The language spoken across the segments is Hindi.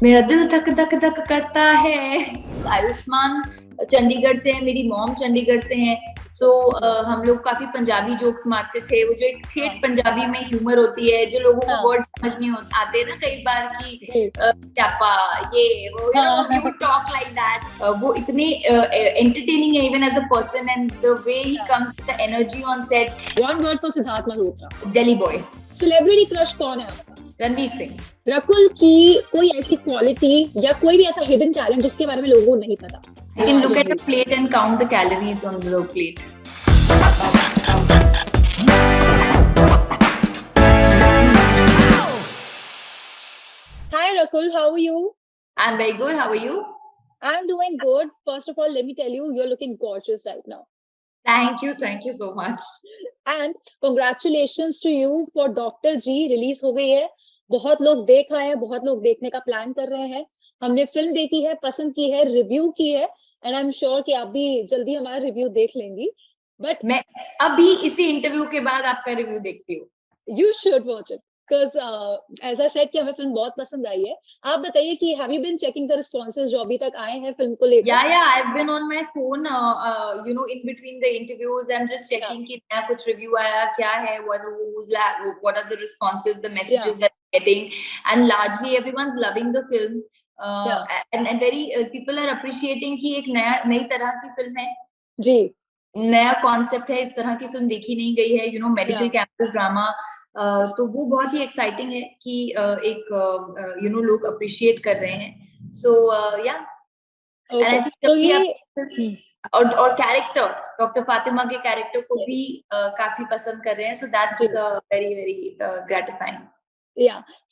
मेरा दिल धक धक धक करता है। आयुष्मान चंडीगढ़ से है, मेरी मॉम चंडीगढ़ से हैं, तो हम लोग काफी पंजाबी जोक्स मारते थे। वो जो एक ठेठ पंजाबी में ह्यूमर होती है, जो लोगों को वर्ड समझ नहीं आते ना कई बार की चापा ये वो, you know, you talk like that. वो इतने एंटरटेनिंग है even as a person, and the way he comes, the energy on set. One word for Siddharth Malhotra. Delhi boy. Celebrity crush कौन है आपका? रणवीर सिंह। रकुल की कोई ऐसी क्वालिटी या कोई भी ऐसा हिडन टैलेंट जिसके बारे में लोगों को नहीं पता? I can look at the plate and count the calories on the plate. Hi Rakul, how are you? I'm very good. How are you? I'm doing good. First of all, let me tell you, you're looking gorgeous right now. Thank you so much. And congratulations to you for Dr. G release हो गई है। बहुत लोग देख आए हैं, बहुत लोग देखने का प्लान कर रहे हैं। हमने फिल्म देखी है, पसंद की है, रिव्यू की है, एंड आई एम श्योर कि आप भी जल्दी हमारा रिव्यू देख लेंगी। बट मैं अभी इसी इंटरव्यू के बाद आपका रिव्यू देखती हूँ। You should watch it because as I said कि हमें फिल्म बहुत पसंद आई है। आप बताइए कि have you been checking the responses जो अभी तक आए हैं फिल्म को लेकर? Yeah, I've been on my phone, you know, in between the interviews. I'm just checking कि नया कुछ review आया क्या है, what are the responses, the messages that I'm getting, and largely everyone's loving the film. And very people are appreciating कि एक नई तरह की फिल्म है जी, नया कॉन्सेप्ट है, इस तरह की फिल्म देखी नहीं गई है, you know, medical campus drama. तो वो बहुत ही एक्साइटिंग है कि एक यू नो लोग अप्रिशिएट कर रहे हैं। So yeah and I think और कैरेक्टर, डॉक्टर फातिमा के कैरेक्टर को भी काफी पसंद कर रहे हैं। So that's very very gratifying.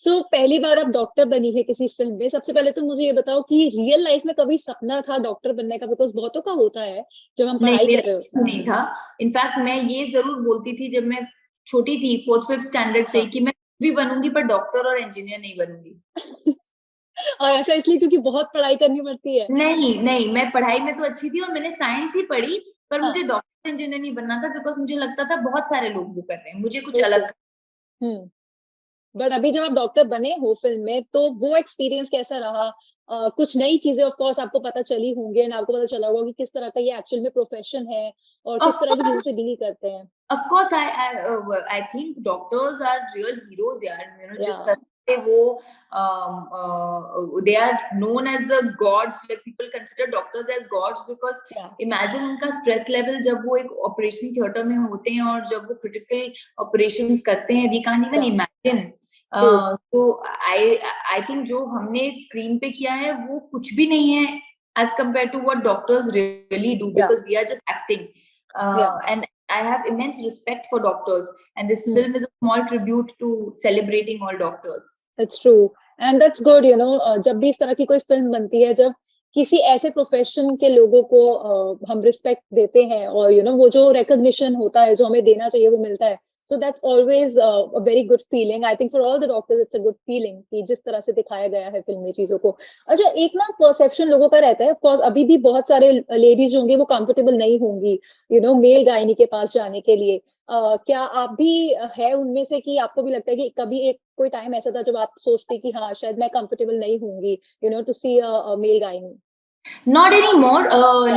So पहली बार आप डॉक्टर बनी है किसी फिल्म में। सबसे पहले तो मुझे ये बताओ कि रियल लाइफ में कभी सपना था डॉक्टर बनने का? बिकॉज बहुतों का होता है जब हम पढ़ाई कर रहे होते हैं। नहीं था। इनफैक्ट मैं ये जरूर बोलती थी जब मैं छोटी थी, 4th-5th स्टैंडर्ड से, कि मैं भी बनूंगी पर डॉक्टर और इंजीनियर नहीं बनूंगी। और ऐसा इसलिए क्योंकि बहुत पढ़ाई करनी पड़ती है? नहीं, मैं पढ़ाई में तो अच्छी थी और मैंने साइंस ही पढ़ी, पर मुझे डॉक्टर इंजीनियर नहीं बनना था, बिकॉज मुझे लगता था बहुत सारे लोग वो कर रहे हैं, मुझे कुछ अलग। बट अभी जब आप डॉक्टर बने हो फिल्म में, तो वो एक्सपीरियंस कैसा रहा? कुछ नई चीजें ऑफ कोर्स आपको पता चली होंगी, एंड आपको पता चला होगा कि किस तरह का ये एक्चुअल में प्रोफेशन है और किस तरह की चीजों से डील करते हैं। Of course, I think doctors are real heroes, यार, you know, जिस तरह से वो they are known as the gods, like people consider doctors as gods because imagine उनका stress level जब वो एक operation theater में होते हैं और जब वो critical operations करते हैं, we can't even imagine. तो I think जो हमने screen पे किया है वो कुछ भी नहीं है as compared to what doctors really do, because we are just acting. And I have immense respect for doctors, and this film is a small tribute to celebrating all doctors. That's true, and that's good. You know, जब भी इस तरह की कोई फिल्म बनती है, जब किसी ऐसे प्रोफेशन के लोगों को हम रिस्पेक्ट देते हैं और you know वो जो recognition होता है जो हमें देना चाहिए वो मिलता है, so that's always a very good feeling. I think for all the doctors it's a good feeling कि जिस तरह से दिखाया गया है फिल्म में चीजों को। अच्छा, एक ना परसेप्शन लोगों का रहता है, of course अभी भी बहुत सारे लेडीज होंगे वो कंफर्टेबल नहीं होंगी you know मेल गायनी के पास जाने के लिए। क्या आप भी है उनमें से कि आपको भी लगता है कि कभी एक कोई टाइम ऐसा था जब आप सोचते कि हाँ शायद मैं कंफर्टेबल नहीं होंगी you know to see a male gynae? Not anymore,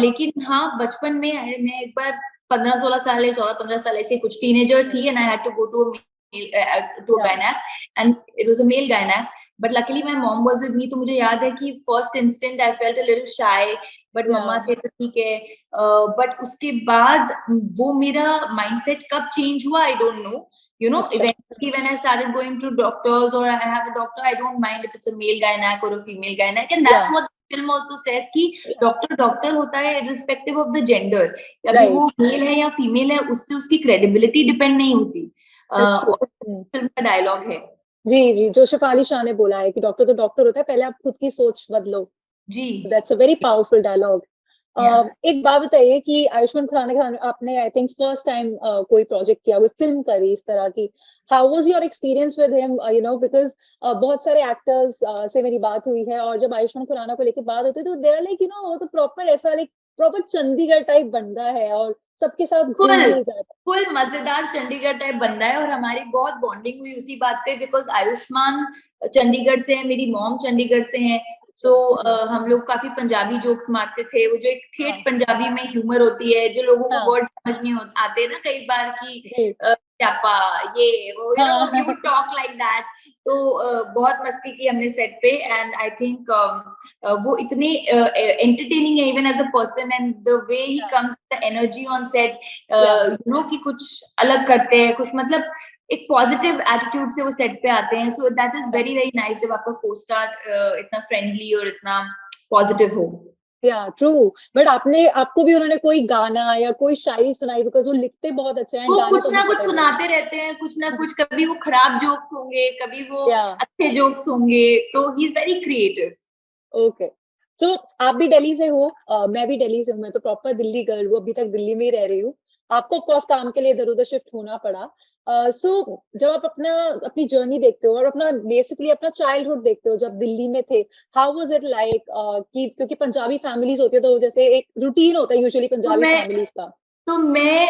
लेकिन हाँ, बचपन में मैं एक बार 15-16 साल या 14-15 साल ऐसे कुछ टीनेजर थी, and I had to go to a gynac, and it was a male gynac. But luckily my mom was with me, तो मुझे याद है कि first instant I felt a little shy, but मम्मा थे तो ठीक है। but उसके बाद वो मेरा mindset कब change हुआ I don't know. You know, eventually when I started going to doctors or I have a doctor, I don't mind if it's a male gynac or a female gynac, and that's what the film also says कि डॉक्टर होता है irrespective of the gender. अभी वो मेल है या फीमेल है उससे उसकी credibility डिपेंड नहीं होती। फिल्म का डायलॉग है। जी, जो शेफाली शाह ने बोला है कि डॉक्टर तो डॉक्टर होता है, पहले आप खुद की सोच बदलो। जी, that's a very powerful dialogue. एक बात बताइए कि आयुष्मान खुराना के साथ आपने आई थिंक फर्स्ट टाइम कोई प्रोजेक्ट किया, कोई फिल्म करी इस तरह की। How was your experience with him? You know because बहुत सारे एक्टर्स से मेरी बात हुई है और जब आयुष्मान खुराना को लेके बात होती है तो they are like you know वो तो प्रॉपर ऐसा लाइक प्रॉपर चंडीगढ़ टाइप बंदा है और सबके साथ घुल फुल मिल जाता है। फुल मजेदार चंडीगढ़ टाइप बंदा है, और हमारी बहुत बॉन्डिंग हुई उसी बात पे, बिकॉज आयुष्मान चंडीगढ़ से है, मेरी मॉम चंडीगढ़ से है। अच्छा, तो हम लोग काफी पंजाबी जोक्स मारते थे, वो जो एक ठेठ हाँ, पंजाबी में ह्यूमर होती है, जो लोगों को हाँ, वर्ड समझ नहीं आते ना कई बार की, जी, चापा, ये वो, हाँ, we would talk like that. तो बहुत मस्ती की हमने सेट पे, एंड आई थिंक वो इतने एंटरटेनिंग है even as a person, and the way he comes, the energy on set, या यू नो कि कुछ अलग करते हैं, कुछ मतलब एक पॉजिटिव एटीट्यूड से वो सेट पे आते हैं। So that is very very nice जब आपका को स्टार इतना फ्रेंडली और इतना पॉजिटिव हो। या ट्रू। बट आपने आपको भी उन्होंने कोई गाना या कोई शायरी सुनाई? बिकॉज़ वो लिखते बहुत अच्छे हैं, वो गाने कुछ तो ना बहुत कुछ बढ़िया है। सुनाते रहते हैं, कुछ ना कुछ, कभी वो खराब जोक्स होंगे, कभी वो या अच्छे जोक्स होंगे, तो he is very creative. Okay. So आप भी दिल्ली से हो, मैं भी दिल्ली से हूँ, मैं तो प्रॉपर दिल्ली गर्ल हूँ, अभी तक दिल्ली में ही रह रही हूँ। आपको ऑफ कोर्स काम के लिए इधर-उधर शिफ्ट होना पड़ा। सो जब आप अपनी जर्नी देखते हो और अपना बेसिकली अपना चाइल्डहुड देखते हो जब दिल्ली में थे, हाउ वाज़ इट लाइक? कि क्योंकि पंजाबी फैमिलीज़ होती है तो जैसे एक रूटीन होता है यूजुअली तो पंजाबी मैं फैमिलीज़ का। तो मैं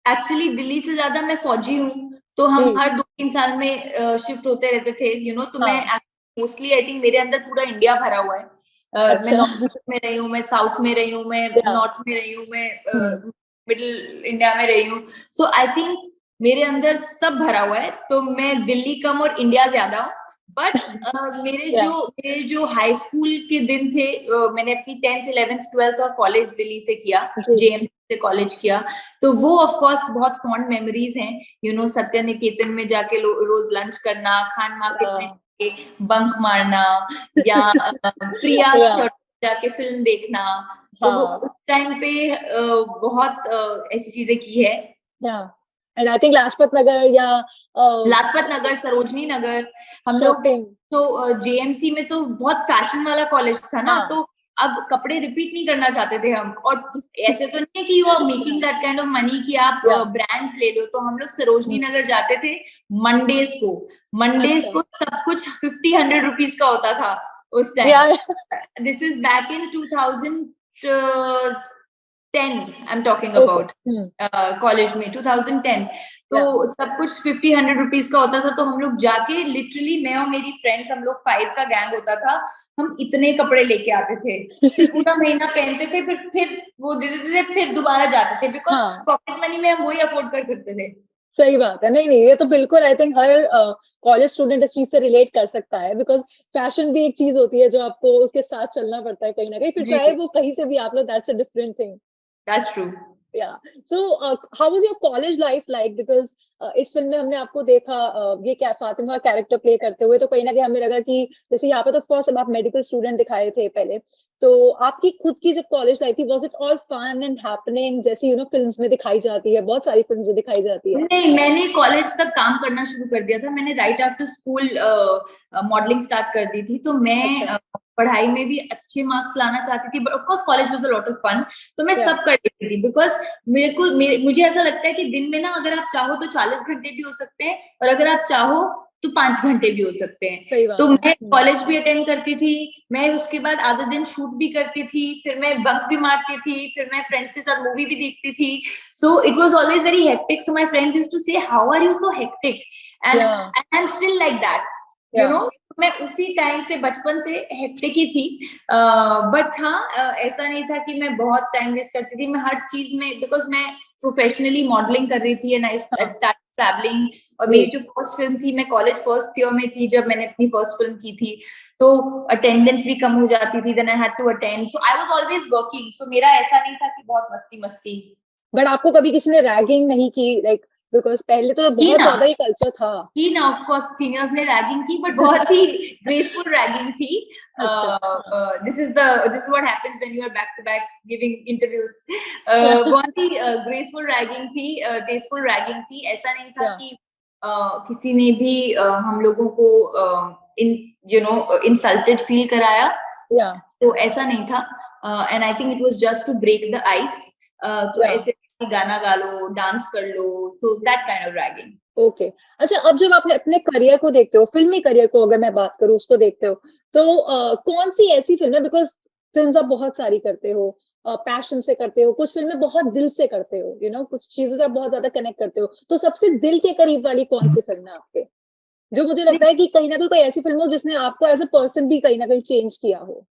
एक्चुअली दिल्ली से ज्यादा मैं फौजी हूँ, तो हम जी, हर 2-3 साल में शिफ्ट होते रहते थे, यू नो। तो मैं हाँ, मोस्टली आई थिंक मेरे अंदर पूरा इंडिया भरा हुआ है। मैं अच्छा। नॉर्थ में रही हूँ, मैं साउथ में रही हूँ, मैं या नॉर्थ में रही हूँ, मैं हुँ, मिडिल इंडिया में रही हूँ। सो आई थिंक मेरे अंदर सब भरा हुआ है, तो मैं दिल्ली कम और इंडिया ज्यादा हूँ। बट या मेरे जो हाई स्कूल के दिन थे, मैंने अपनी 10th 11th 12th और कॉलेज दिल्ली से किया, जी, जेएमसी से कॉलेज किया। तो वो ऑफ कोर्स बहुत फॉन्ड मेमोरीज हैं, यू नो, सत्य निकेतन में जाके रोज लंच करना, खान मार्केट में या जाके बंक मारना, या प्रिया या थिएटर जाके फिल्म देखना। तो वो हाँ, उस टाइम पे बहुत ऐसी चीजें की है। या and I think Lajpat Nagar या लाजपत नगर, सरोजनी नगर, हम लोग शॉपिंग तो जेएमसी में तो बहुत फैशन वाला कॉलेज था ना, हाँ, तो अब कपड़े रिपीट नहीं करना चाहते थे हम। और ऐसे तो नहीं है कि you are making that kind of money कि आप या ब्रांड्स ले लो, तो हम लोग सरोजनी हुँ, नगर जाते थे मंडेज को। मंडेज अच्छा, को सब कुछ 50-100 रुपीज का होता था उस टाइम। या this is back in 2010 I am talking okay, about, hmm, college में 2010। तो या सब कुछ 50-100 रुपीज का होता था, तो हम लोग जाके लिटरली, मैं और मेरी फ्रेंड्स, हम लोग 5 का गैंग होता था, हम इतने कपड़े लेके आते थे, फिर पूरा महीना पहनते थे, फिर वो दे देते थे, फिर दोबारा जाते थे, बिकॉज हाँ, पॉकेट मनी में हम वही अफोर्ड कर सकते थे। सही बात है। नहीं, नहीं, ये तो बिल्कुल I think her college student इस चीज़ से रिलेट कर सकता है बिकॉज़ फैशन भी एक चीज़ होती है जो आपको उसके साथ चलना पड़ता है कहीं न कहीं, फिर जी, चाहे वो कहीं से भी आप लो that's a different thing. That's true. Yeah. So, how was your college life like? Because इस फिल्म में हमने आपको देखा ये क्या फातिमा कैरेक्टर प्ले करते हुए तो कहीं ना कहीं हमें लगा कि जैसे यहाँ पे तो ऑफ कोर्स अब आप मेडिकल स्टूडेंट दिखाए थे पहले तो आपकी खुद की जब कॉलेज लाइफ थी was it all fun and happening जैसे फिल्म्स में दिखाई जाती है बहुत सारी फिल्म्स में दिखाई जाती है नहीं, मैंने कॉलेज तक काम करना शुरू कर दिया था। मैंने right after school modelling start कर दी थी। तो मैं अच्छा पढ़ाई में भी अच्छे मार्क्स लाना चाहती थी, but of course college was a lot of fun. तो मैं या सब कर लेती थी, बिकॉज मुझे ऐसा लगता है कि दिन में ना, अगर आप चाहो तो 40 घंटे भी हो सकते हैं, और अगर आप चाहो तो 5 घंटे भी हो सकते हैं। सही तो बात है मैं कॉलेज भी अटेंड करती थी, मैं उसके बाद आधे दिन शूट भी करती थी, फिर मैं बंक भी मारती थी, फिर मैं फ्रेंड्स के साथ मूवी भी देखती थी। So it was always very hectic. So my friends used to say, "How are you so hectic?" And या I'm still like that. या You know, मैं उसी टाइम से, बचपन से हेक्टिक ही थी। बट हाँ, ऐसा नहीं था कि मैं बहुत टाइम वेस्ट करती थी। मैं हर चीज में, बिकॉज मैं प्रोफेशनली मॉडलिंग कर रही थी, एंड आई हाँ स्टार्ट ट्रैवलिंग। और जी मेरी जो फर्स्ट फिल्म थी, मैं कॉलेज फर्स्ट ईयर में थी जब मैंने अपनी फर्स्ट फिल्म की थी, तो अटेंडेंस भी कम हो जाती थी, then I had to attend, so I was always working. So मेरा ऐसा नहीं था कि बहुत मस्ती मस्ती बट आपको कभी किसी ने रैगिंग नहीं की लाइक बिकॉज पहले तो की बहुत ना। ज्यादा ही कल्चर था की ना, ऑफ कोर्स सीनियर्स ने रैगिंग की, बट बहुत ही ग्रेसफुल रैगिंग थी। अच्छा हाँ this is what happens when you are back to back giving interviews. बहुत ही ग्रेसफुल रैगिंग थी, टेस्टफुल रैगिंग थी। ऐसा नहीं था या कि किसी ने भी हम लोगों को इन इंसल्टेड फील कराया, या तो ऐसा नहीं था। And I think it was just to break the ice. तो या ऐसे गाना गा लो, डांस कर लो, so that kind of ragging. Okay अच्छा अब जब आप अपने करियर को देखते हो फिल्मी करियर को अगर मैं बात करूँ उसको देखते हो तो कौन सी ऐसी फिल्म है बिकॉज फिल्म्स आप बहुत सारी करते हो पैशन से करते हो, कुछ फिल्में बहुत दिल से करते हो, कुछ चीजों से आप बहुत ज्यादा कनेक्ट करते हो, तो सबसे दिल के करीब वाली कौन सी फिल्म है आपके, जो मुझे लगता है कि कहीं ना कहीं कोई ऐसी फिल्म हो जिसने आपको एज अ पर्सन भी कहीं ना कहीं चेंज किया हो?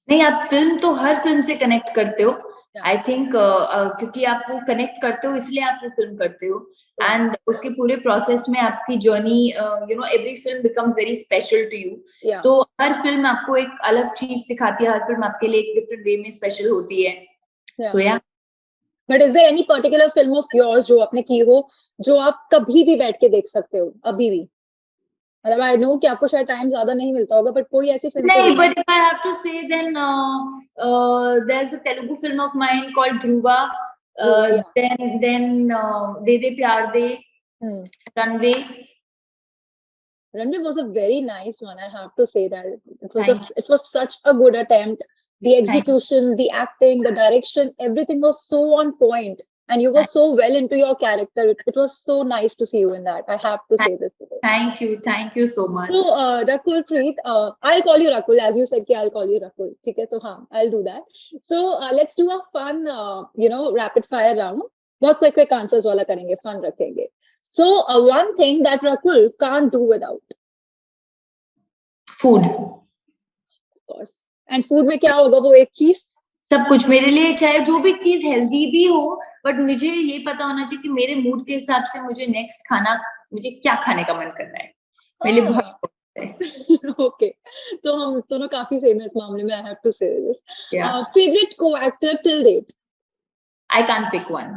नहीं, आप फिल्म तो हर फिल्म से कनेक्ट करते हो, Yeah. आई थिंक, क्योंकि आप वो कनेक्ट करते हो इसलिए आप वो फिल्म करते हो, Yeah. एंड उसके पूरे प्रोसेस में आपकी journey, every film becomes very special to you. Yeah. तो हर फिल्म आपको एक अलग चीज सिखाती है, हर फिल्म आपके लिए एक डिफरेंट वे में स्पेशल होती है. Yeah. So yeah, but is there any particular film of yours जो आपने की हो, जो आप कभी भी बैठ के देख सकते हो, अभी भी? मतलब आई नो कि आपको शायद टाइम ज्यादा नहीं मिलता होगा, बट कोई ऐसी फिल्म तो नहीं, होगी. but if I have to say, then there's a Telugu film of mine called Dhruva. Yeah. Then De De Pyar De, Runway. Runway was a very nice one. I have to say that Thank it was such a good attempt. The Thank execution, the acting, the direction, everything was so on point, and you were so well into your character. It was so nice to see you in that. I have to say this. Thank you so much. So, Rakul Preet, I'll call you Rakul, as you said कि I'll call you Rakul. ठीक है, तो हाँ, I'll do that. So, let's do a fun, rapid fire round. बहुत quick answers वाला करेंगे, fun रखेंगे. So, one thing that Rakul can't do without. Food. Of course. And food में क्या होगा वो एक चीज? सब कुछ मेरे लिए, चाहे जो भी चीज हेल्दी भी हो, बट मुझे ये पता होना चाहिए कि मेरे मूड के हिसाब से मुझे क्या खाने का मन कर रहा है. मेरे लिए बहुत ओके, तो हम दोनों काफी सेम है इस मामले में. I have to say this. Yeah. Favorite co-actor till date? I can't pick one.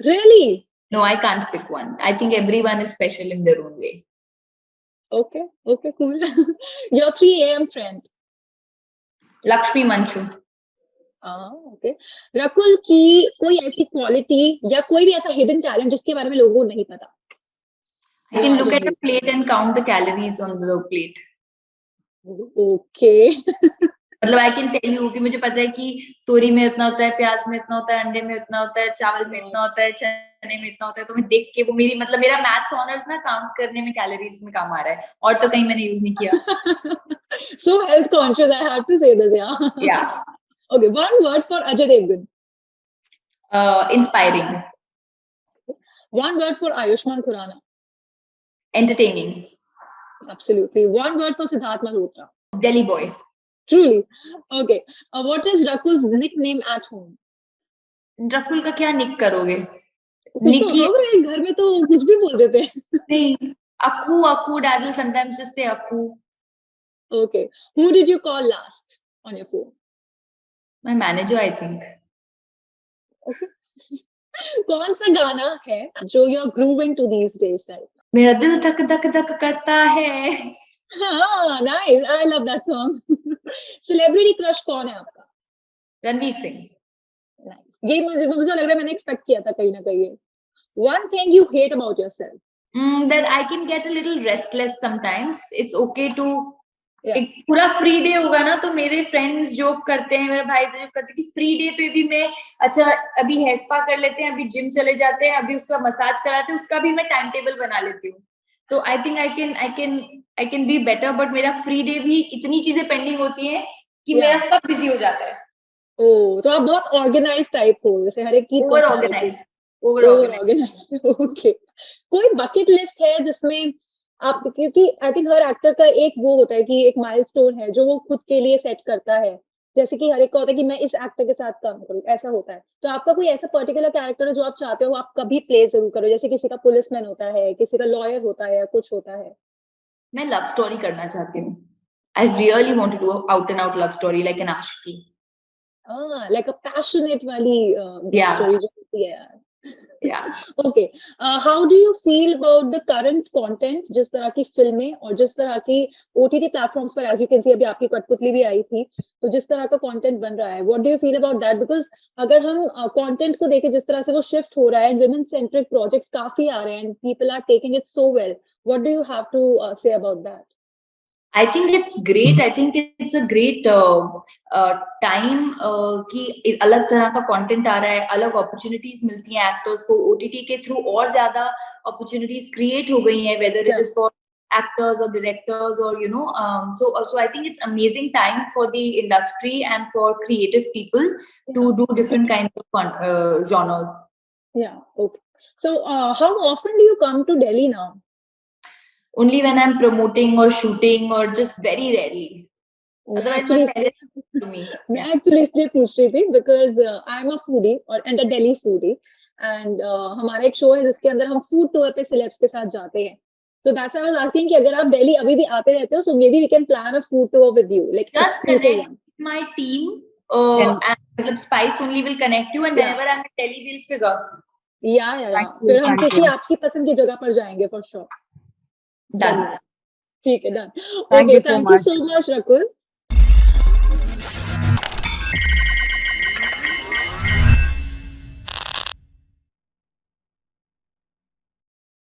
Really? No, I can't pick one. I think everyone is special in their own way. Okay, cool. Your 3 a.m. friend? Lakshmi Manchu. Okay. Rakul की कोई ऐसी क्वालिटी या कोई भी ऐसा हिडन टैलेंट जिसके बारे में लोगों को नहीं पता? I can look at a plate and count the calories on the plate. Okay. मतलब I can tell you कि मुझे पता है कि तोरी में इतना होता है, प्याज में इतना होता है, अंडे में इतना होता है, चावल में इतना होता है, चने में इतना होता है. तो मैं देख के वो मेरा मैथ्स ऑनर्स ना काउंट करने में, कैलोरीज में काम आ रहा है, और तो कहीं मैंने यूज नहीं किया. So health conscious, I have to say this, yeah. Yeah. Okay, one word for Ajay Devgan. Inspiring. One word for Ayushmann Khurrana. Entertaining. Absolutely. One word for Siddharth Malhotra. Delhi boy. Truly. Okay. What is Rakul's nickname at home? Rakul का क्या निक करोगे? निकी घर में तो कुछ भी बोल देते हैं. नहीं, Akku, Dad will sometimes just say Akku. Okay. Who did you call last on your phone? My manager, I think. Okay. कौन सा गाना है जो you are grooving to these days, right? मेरा दिल धक धक धक करता है. हाँ, nice. I love that song. Celebrity crush कौन है आपका? रणवीर सिंह. Nice. ये मुझे लग रहा है मैंने एक्सपेक्ट किया था कहीं ना कहीं. One thing you hate about yourself? That I can get a little restless sometimes. It's okay to. Yeah. एक पूरा फ्री डे होगा ना, तो मेरे फ्रेंड्स जोक करते हैं, मेरे भाई जोक करते हैं कि फ्री डे पे भी मैं, अच्छा अभी हेयर स्पा कर लेते हैं, अभी जिम चले जाते हैं, अभी उसका मसाज कराते हैं, उसका भी मैं टाइम टेबल बना लेती हूँ. तो I think I can be better, but मेरा फ्री डे भी इतनी चीजें पेंडिंग होती है कि मेरा सब बिजी हो जाता है. ओह, तो आप बहुत ऑर्गेनाइज टाइप हो, जैसे हर एक की ओवर ऑर्गेनाइज. ओके. कोई बकेट लिस्ट है जिसमें आप, क्योंकि आई थिंक हर एक्टर का एक वो होता है कि एक माइलस्टोन है जो वो खुद के लिए सेट करता है, जैसे कि हर एक का होता है कि मैं इस एक्टर के साथ काम करूं, ऐसा होता है. तो आपका कोई ऐसा पर्टिकुलर कैरेक्टर है जो आप चाहते हो आप कभी प्ले जरूर करो, जैसे किसी का पुलिसमैन होता है, किसी का लॉयर होता है, या कुछ होता है? मैं लव स्टोरी करना चाहती हूँ. I really want to do out and out love story, like an Aashiqui. like a passionate वाली story जो होती है यार. Yeah. Okay. How do you feel about the current content, जिस तरह की फिल्में और जिस तरह की OTT platforms पर, as you can see अभी आपकी कठपुतली भी आई थी, तो जिस तरह का content बन रहा है, what do you feel about that? Because अगर हम content को देखें जिस तरह से वो shift हो रहा है, and women centric projects काफी आ रहे हैं, and people are taking it so well, what do you have to say about that? I think it's great. I think it's a great time कि अलग तरह का कंटेंट आ रहा है, अलग अपॉर्चुनिटीज मिलती हैं एक्टर्स को OTT के थ्रू, और ज्यादा अपॉर्चुनिटीज क्रिएट हो गई हैं, whether it is for actors or directors or so I think it's amazing time for the industry and for creative people to do different kinds of genres. Yeah. Okay. So, how often do you come to Delhi now? Only when I'm promoting or shooting or just very rarely. Otherwise, my parents to me. मैं एक्चुअली इसलिए पूछ रही थी because I am a foodie और and a Delhi foodie and हमारा एक शो है जिसके अंदर हम फूड टूर पे सेलेब्स के साथ जाते हैं so that's why I was asking कि अगर आप दिल्ली अभी भी आते रहते हो so maybe we can plan a food tour with you like just connect my team and Spice only will connect you and whenever I'm in Delhi we'll figure. या फिर हम किसी आपकी पसंद की जगह पर जाएंगे फॉर श्योर Done. ठीक है done okay thank you so much Rakul